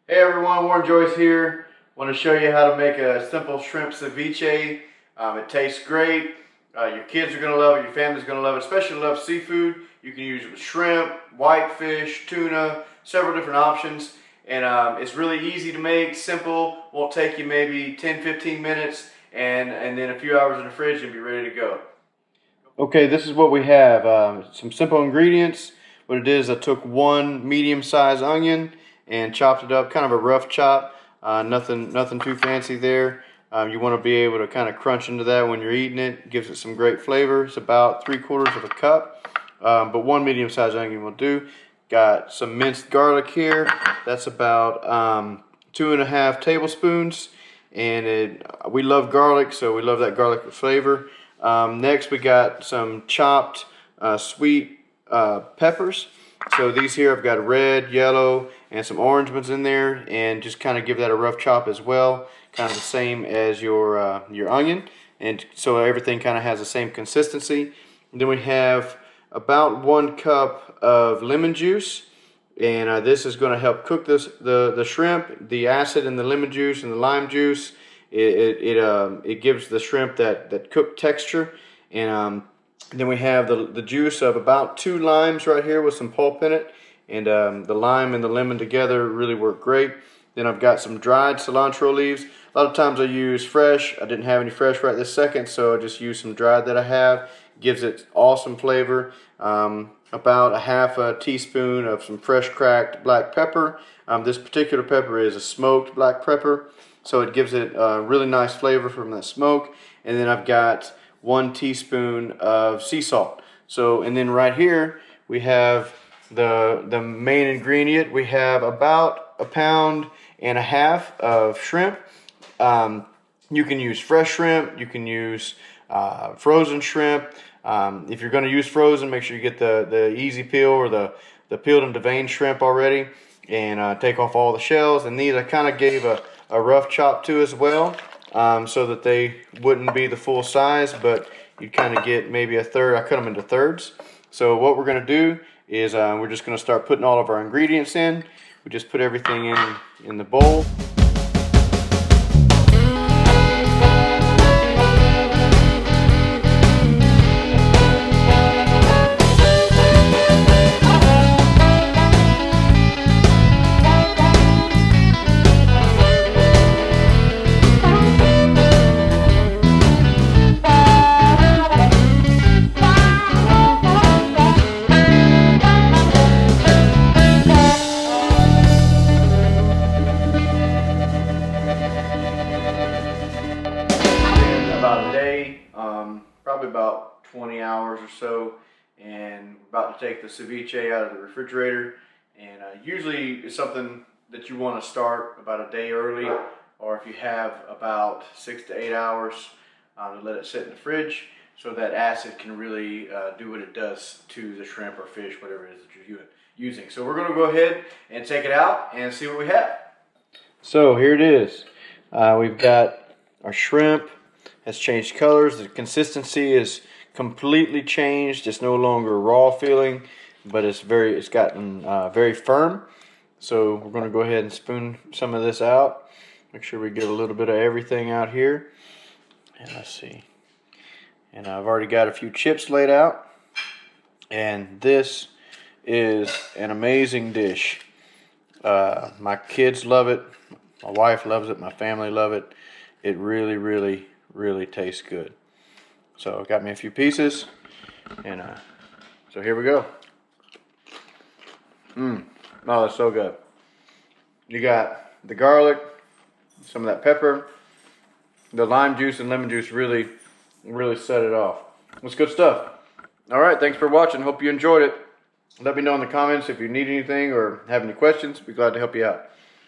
Hey everyone, Warren Joyce here. Want to show you how to make a simple shrimp ceviche. It tastes great. Your kids are going to love it. Your family's going to love it. Especially love seafood. You can use it with shrimp, whitefish, tuna, several different options. And it's really easy to make, simple. Won't take you maybe 10-15 minutes. And then a few hours in the fridge and be ready to go. Okay, this is what we have. Some simple ingredients. What it is, I took one medium-sized onion and chopped it up, kind of a rough chop. Nothing too fancy there. You want to be able to kind of crunch into that when you're eating it. Gives it some great flavor. It's about 3/4 of a cup, but one medium-sized onion will do. Got some minced garlic here. That's about 2.5 tablespoons. And we love garlic, so we love that garlic flavor. Next, we got some chopped sweet peppers. So these here, I've got red, yellow, and some orange ones in there, and just kind of give that a rough chop as well, kind of the same as your onion, and so everything kind of has the same consistency. And then we have about 1 cup of lemon juice, and this is going to help cook the shrimp. The acid in the lemon juice and the lime juice, it gives the shrimp that cooked texture. And then we have the juice of about 2 limes right here with some pulp in it. And the lime and the lemon together really work great. Then I've got some dried cilantro leaves. A lot of times I use fresh. I didn't have any fresh right this second, so I just use some dried that I have. Gives it awesome flavor. About 1/2 teaspoon of some fresh cracked black pepper. This particular pepper is a smoked black pepper, so it gives it a really nice flavor from that smoke. And then I've got 1 teaspoon of sea salt. So, and then right here we have the main ingredient. We have about 1.5 pounds of shrimp. You can use fresh shrimp. You can use frozen shrimp. If you're going to use frozen, make sure you get the easy peel or the peeled and deveined shrimp already, and take off all the shells. And these I kind of gave a rough chop to as well, so that they wouldn't be the full size, but you'd kind of get maybe a third. I cut them into thirds. So what we're going to do is we're just going to start putting all of our ingredients in. We just put everything in the bowl. About a day, probably about 20 hours or so, and we're about to take the ceviche out of the refrigerator. And usually it's something that you want to start about a day early, or if you have about 6 to 8 hours to let it sit in the fridge, so that acid can really do what it does to the shrimp or fish, whatever it is that you're using. So we're going to go ahead and take it out and see what we have. So here it is. We've got our shrimp. Has changed colors. The consistency is completely changed. It's no longer raw feeling, but it's gotten very firm. So we're going to go ahead and spoon some of this out. Make sure we get a little bit of everything out here. And let's see. And I've already got a few chips laid out. And this is an amazing dish. My kids love it. My wife loves it. My family love it. It really tastes good. So got me a few pieces, and so here we go. Oh, that's so good. You got the garlic, some of that pepper, the lime juice and lemon juice really set it off. It's good stuff. All right, thanks for watching. Hope you enjoyed it. Let me know in the comments if you need anything or have any questions. Be glad to help you out.